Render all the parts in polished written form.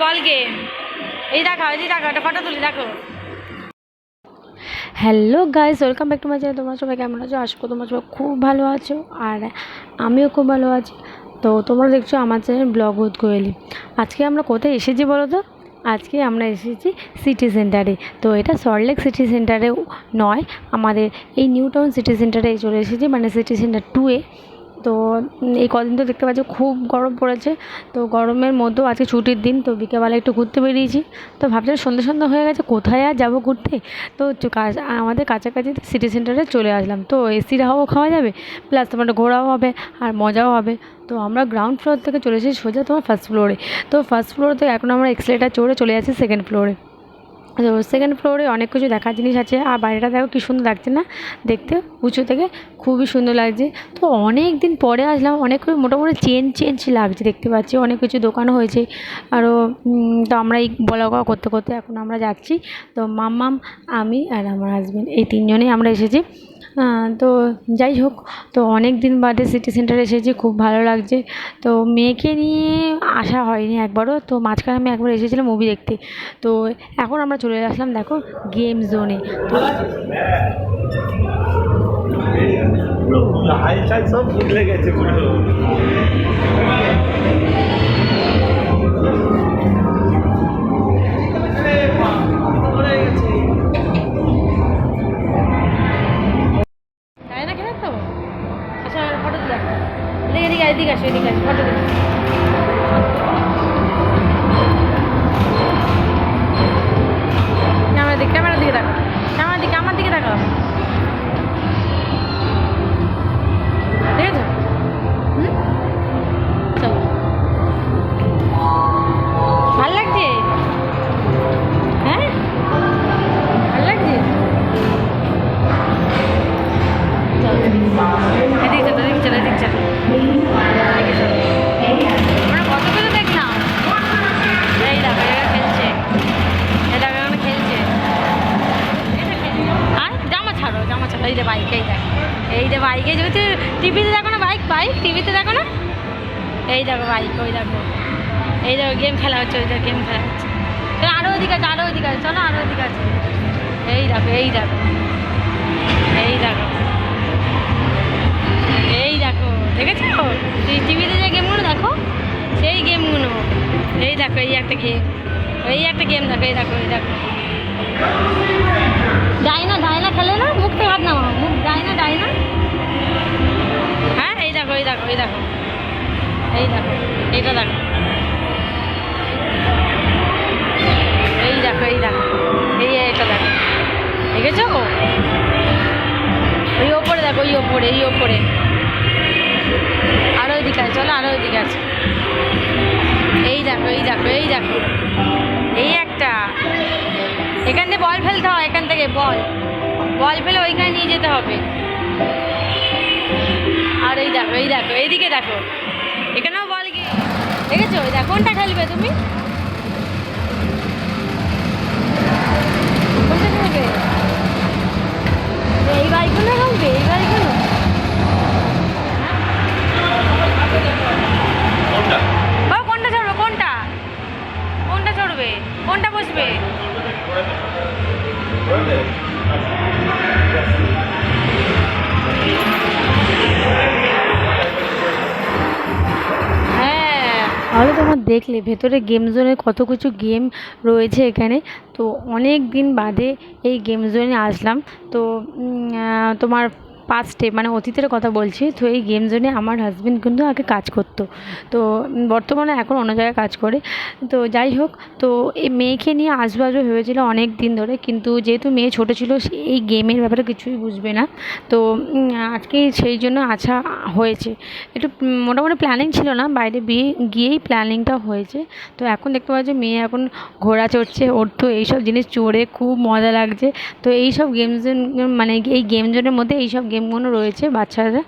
Ball game. এই দেখো একটা ফটো তুলি দেখো। Hello guys, welcome back to my channel. তোমরা সবাই কেমন আছো? আশা করি তোমরা সবাই খুব ভালো আছো, আর আমিও খুব ভালো আছি। তো তোমরা দেখছো আমার চ্যানেল ব্লগ উইথ কোয়েলি। আজকে আমরা কোথায় এসেছি বলো তো? আজকে আমরা এসেছি সিটি সেন্টারে। তো এটা সল্টলেক সিটি সেন্টারেও নয়, আমাদের এই নিউ টাউন সিটি সেন্টারে চলে এসেছি, মানে সিটি সেন্টার 2-এ। তো এই কদিন তো দেখতে পাচ্ছি খুব গরম পড়েছে। তো গরমের মধ্যেও আজকে ছুটির দিন, তো বিকেলবেলা একটু ঘুরতে বেরিয়েছি। তো ভাবছিলাম সন্ধ্যা হয়ে গেছে, কোথায় আর যাবো ঘুরতে। তো আমাদের কাছাকাছি সিটি সেন্টারে চলে আসলাম। তো এসির হাওয়াও খাওয়া যাবে, প্লাস তোমার ঘোরাও হবে আর মজাও হবে। তো আমরা গ্রাউন্ড ফ্লোর থেকে চলে এসেছি সোজা তোমার ফার্স্ট ফ্লোরে। তো ফার্স্ট ফ্লোর থেকে এখন আমরা এক্সেলেটার চড়ে চলে যাচ্ছি সেকেন্ড ফ্লোরে। তো সেকেন্ড ফ্লোরে অনেক কিছু দেখার জিনিস আছে, আর বাড়িটা দেখো কী সুন্দর লাগছে না দেখতে, উঁচু থেকে খুবই সুন্দর লাগছে। তো অনেক দিন পরে আসলাম, অনেক মোটামুটি চেঞ্জ লাগছে, দেখতে পাচ্ছি অনেক কিছু দোকানও হয়েছে আরও। তো আমরা এই বলা কওয়া করতে করতে এখন আমরা যাচ্ছি। তো মাম্মাম, আমি আর আমার হাজব্যান্ড এই তিনজনেই আমরা এসেছি। তো যাই হোক, তো অনেক দিন বাদে সিটি সেন্টারে এসেছি, খুব ভালো লাগছে। তো মেয়েকে নিয়ে আসা হয়নি একবারও, তো মাঝখানে আমি একবার এসেছিলাম মুভি দেখতে। তো এখন আমরা চলে আসলাম দেখো গেম জোনে। তো সব বদলে গেছে পুরো। তাই না, খেলে তো আচ্ছা ফটো তুলে দেখো। এদিকে আসো ফটো তুলে। ক্যামেরার দিকে দেখো, আমার দিকে দেখো, ঠিক আছে? চলো, ভাল লাগছে? হ্যাঁ, ভাল লাগছে। চলো এদিকে চলো। আমরা কত কিছু দেখলাম। এই দেখো এরা খেলছে, এখানে খেলছে। আর জামা ছাড়ো। এই যে বাইক, এই যে বাইকে যেহেতু টিভিতে দেখো না, বাইক টিভিতে দেখো না, এই দেখো বাইক, এই দেখো গেম খেলা হচ্ছে, তো আরও ওদিকে আছে, চলো আরও ওদিকে আছে। এই দেখো দেখেছো টিভিতে যে গেমগুলো দেখো, সেই গেমগুলো। এই দেখো এই একটা গেম দেখো, এই দেখো ডাইনা খেলে না, মুখ থেকে হাত নামাও, মুখ ডাইনা। হ্যাঁ, এই দেখো এইটা দেখো, এইটা দেখো, এই একটা দেখো, দেখেছো? ওই ওপরে দেখো, এই ওপরে আরো ওইদিকে আছে, চলো আরো ওইদিকে আছে। এই দেখো এই একটা, এখান থেকে বল ফেলতে হয়, এখান থেকে বল ফেলে ওইখানে নিয়ে যেতে হবে। আর এই দেখো এইদিকে দেখো, এখানেও বল গিয়ে দেখেছো? ওই দেখো, কোনটা খেলবে তুমি? কোনটা খেলবে? এই বাইকগুলো খেলবে, কোনটা চড়বে, কোনটা বসবে? তাহলে তোমার দেখলে ভেতরে গেম জোনে কত কিছু গেম রয়েছে এখানে। তো অনেক দিন বাদে এই গেম জোনে আসলাম। তো তোমার পাস্টে মানে অতীতের কথা বলছি। তো এই গেম জোনে আমার হাজব্যান্ড কিন্তু আগে কাজ করতো, তো বর্তমানে এখন অন্য জায়গায় কাজ করে। তো যাই হোক, তো এই মেয়েকে নিয়ে আসবো ভেবেছিল অনেক দিন ধরে, কিন্তু যেহেতু মেয়ে ছোটো ছিল, এই গেমের ব্যাপারে কিছুই বুঝবে না। তো আজকে সেই জন্য আসা হয়েছে। একটু মোটামুটি প্ল্যানিং ছিল না, বাইরে গিয়েই প্ল্যানিংটা হয়েছে। তো এখন দেখতে পাচ্ছি মেয়ে এখন ঘোড়া চড়ছে, ওর তো এইসব জিনিস চড়ে খুব মজা লাগছে। তো এইসব গেম জোন, মানে এই গেম জোনের মধ্যে এইসব গেম গেমগুলো রয়েছে, বাচ্চারা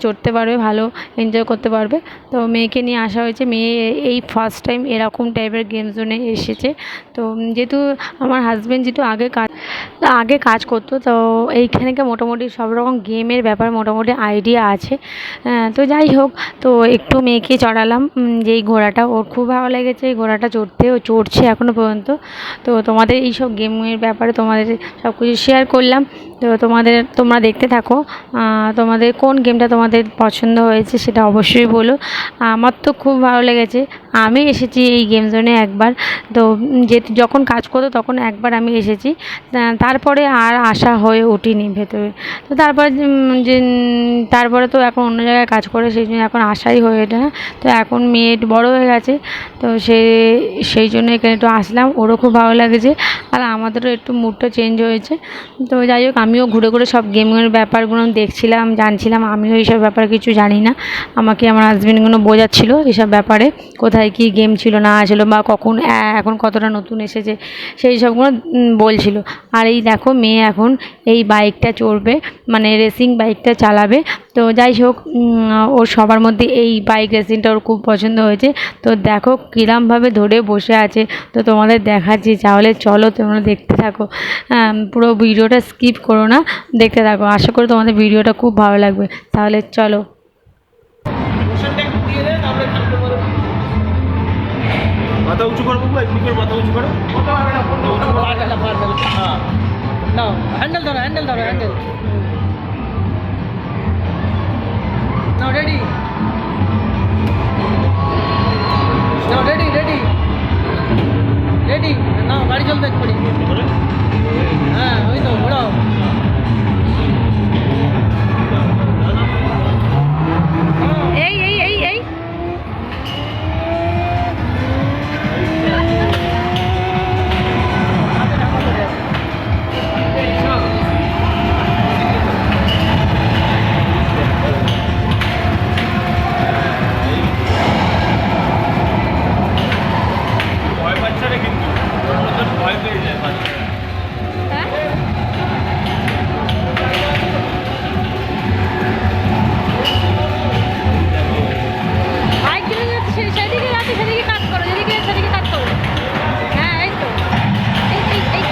চড়তে পারবে, ভালো এনজয় করতে পারবে। তো মেয়েকে নিয়ে আসা হয়েছে, মেয়ে এই ফার্স্ট টাইম এরকম টাইপের গেম জোনে এসেছে। তো যেহেতু আমার হাজব্যান্ড যেহেতু আগে কাজ করতো, তো এইখানকে মোটামুটি সব রকম গেমের ব্যাপার মোটামুটি আইডিয়া আছে। তো যাই হোক, তো একটু মেয়েকে চড়ালাম যেই ঘোড়াটা, ওর খুব ভালো লেগেছে এই ঘোড়াটা চড়তে, ও চড়ছে এখনও পর্যন্ত। তো তোমাদের এই সব গেমের ব্যাপারে তোমাদের সব কিছু শেয়ার করলাম। তো তোমরা দেখতে থাকো, তোমাদের কোন গেমটা তোমাদের পছন্দ হয়েছে সেটা অবশ্যই বলো। আমার তো খুব ভালো লেগেছে, আমি এসেছি এই গেম জোনে একবার। তো যখন কাজ করতো তখন একবার আমি এসেছি, তারপরে আর আসা হয়ে ওঠেনি ভেতরে। তো তারপরে তো এখন অন্য জায়গায় কাজ করে, সেই জন্য এখন আসাই হয়ে ওঠে না। তো এখন মেয়ে একটু বড়ো হয়ে গেছে, তো সেই জন্য এখানে একটু আসলাম, ওরও খুব ভালো লাগছে আর আমাদেরও একটু মুডটা চেঞ্জ হয়েছে। তো যাই হোক, আমিও ঘুরে ঘুরে সব গেমের ব্যাপারগুলো দেখছিলাম, জানছিলাম। আমিও এইসব ব্যাপারে কিছু জানি না, আমাকে আমার হাজবেন্ডগুলো বোঝাচ্ছিলো এইসব ব্যাপারে, কোথায় কী গেম ছিল না ছিল বা এখন কতটা নতুন এসেছে সেই সবগুলো বলছিল। আর এই দেখো, মেয়ে এখন এই বাইকটা চড়বে, মানে রেসিং বাইকটা চালাবে। তো যাই হোক, ওর সবার মধ্যে এই বাইক রেসিংটা ওর খুব পছন্দ হয়েছে। তো দেখো কিরমভাবে ধরে বসে আছে, তো তোমাদের দেখাচ্ছি, তাহলে চলো তোমরা দেখতে থাকো, পুরো ভিডিওটা স্কিপ করো না, দেখতে থাকো। আশা করি তোমাদের ভিডিওটা খুব ভালো লাগবে, তাহলে চলো। মাথা উঁচু করো বাবু, এমনি করে মাথা উঁচু করো। হ্যাঁ, নাও হ্যান্ডেল ধরো, হ্যান্ডেল নাও। রেডি নাও, গাড়ি চলতে করি। হ্যাঁ, ওই তো ঘোরাও। এই এই এই এই ভয় পাচ্ছে না কিন্তু, ওর মধ্যে ভয় পেয়ে যায় বাচ্চারা। বাইক দিলে সেদিকে যাচ্ছে, সেদিকে কাজ করো, সেদিকে কাজ করো। হ্যাঁ, এই তো এই এই এই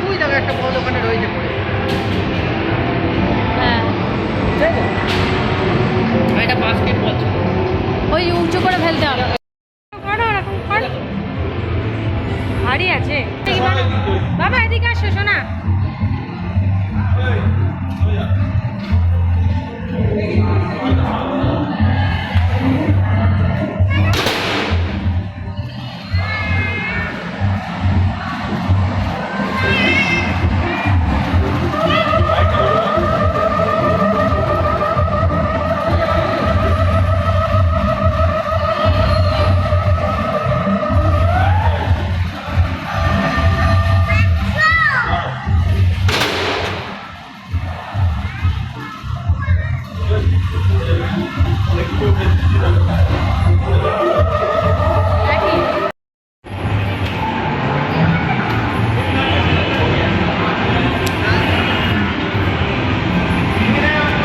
তুই দেখো একটা বড় দোকানে রয়েছে পড়ে। হ্যাঁ, এটা বাস্কেটবল ছিল। ওই উঁচু করে ফেলতে হবে। করো ওরকম করো, ভারী আছে। বাবা এদিকে আসো শোনা।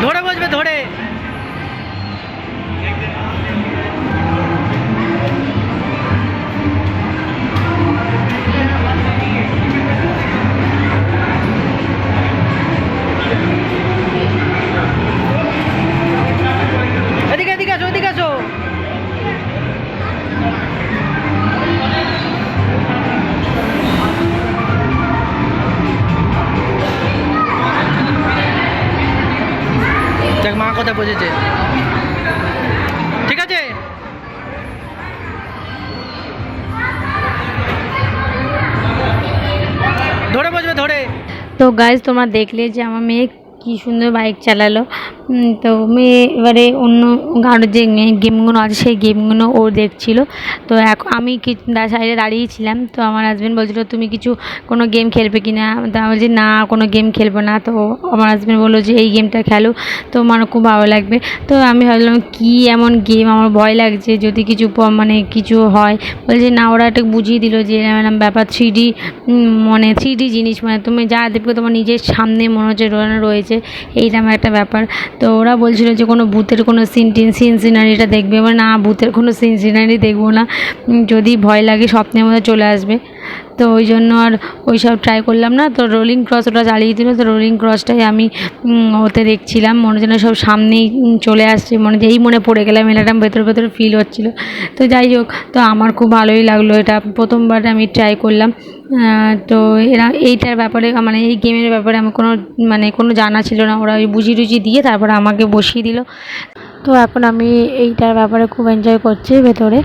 ধরে বসবে, ধরে। এদিকে আসো। দেখ মা কথা বুঝেছে, ঠিক আছে। ধরে বসবে, ধরে। তো গাইজ তোমরা দেখলে যে আমার মেয়ে কী সুন্দর বাইক চালালো। তো মেয়ে এবারে অন্য আরও যে গেমগুলো আছে সেই গেমগুলো ও দেখছিল। তো আমি সাইডে দাঁড়িয়েছিলাম, তো আমার হাজব্যান্ড বলছিলো তুমি কোনো গেম খেলবে কি না? তো আমি বলছি না, কোনো গেম খেলবো না। তো আমার হাজব্যান্ড বললো যে এই গেমটা খেলো, তো আমার খুব ভালো লাগবে। তো আমি ভাবলাম কী এমন গেম, আমার ভয় লাগছে যদি কিছু হয়। বলছে না, ওরা একটা বুঝিয়ে দিল যে এরকম ব্যাপার 3D, মানে 3D জিনিস, মানে তুমি যা দেখবে তোমার নিজের সামনে মনে হচ্ছে রয়েছে, এইরকম একটা ব্যাপার। তো ওরা বলছিল যে কোনো ভূতের কোনো সিনারিটা দেখবে, মানে না, ভূতের কোনো সিনারি দেখবো না, যদি ভয় লাগে স্বপ্নের মধ্যে চলে আসবে। তো ওই জন্য আর ওই সব ট্রাই করলাম না। তো রোলিং ক্রস ওটা চালিয়ে দিল, তো রোলিং ক্রসটাই আমি ওতে দেখছিলাম, মনে যেন সব সামনেই চলে আসছে, মনে পড়ে গেলাম, এরকম ভেতরে ফিল হচ্ছিলো। তো যাই হোক, তো আমার খুব ভালোই লাগলো, এটা প্রথমবার আমি ট্রাই করলাম। তো এইটার ব্যাপারে, মানে এই গেমের ব্যাপারে আমার কোনো জানা ছিল না। ওরা ওই বুঝিয়ে দিয়ে তারপরে আমাকে বসিয়ে দিল। তো এখন আমি এইটার ব্যাপারে খুব এনজয় করছি ভেতরে।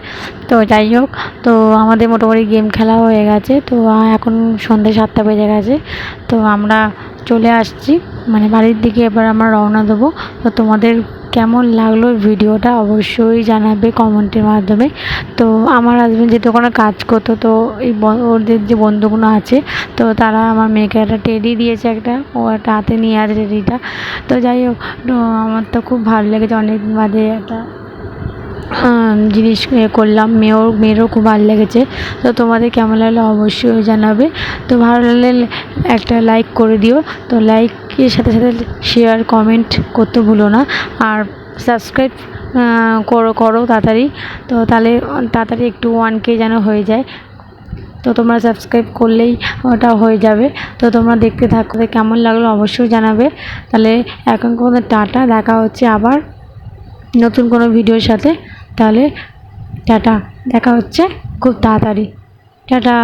তো যাই হোক, তো আমাদের মোটামুটি গেম খেলা হয়ে গেছে। তো এখন সন্ধ্যে 7টা বেজে গেছে। তো আমরা চলে আসছি মানে বাড়ির দিকে, এবার আমরা রওনা দেবো। তো তোমাদের কেমন লাগলো ভিডিওটা অবশ্যই জানাবে কমেন্টের মাধ্যমে। তো আমার হাজব্যান্ড যেহেতু ওখানে কাজ করতো, তো এই ওদের যে বন্ধুগুলো আছে, তো তারা আমার মেয়েকে একটা টেডি দিয়েছে, ও একটা হাতে নিয়ে আছে টেডিটা। তো যাই হোক, তো আমার তো খুব ভালো লেগেছে, অনেকদিন বাদে একটা জিনিস করলাম, মেয়েরও খুব ভালো লেগেছে। তো তোমাদের কেমন লাগলো অবশ্যই জানাবে। তো ভালো লাগলে একটা লাইক করে দিও। তো লাইকের সাথে সাথে শেয়ার কমেন্ট করতে ভুলো না, আর সাবস্ক্রাইব করো তাড়াতাড়ি। তো তাহলে তাড়াতাড়ি একটু 1K যেন হয়ে যায়। তো তোমরা সাবস্ক্রাইব করলেই ওটা হয়ে যাবে। তো তোমরা দেখতে থাকো, কেমন লাগলো অবশ্যই জানাবে। তাহলে এখন কোনো টাটা, দেখা হচ্ছে আবার নতুন কোনো ভিডিওর সাথে। তাহলে টাটা, দেখা হচ্ছে খুব তাড়াতাড়ি, টাটা।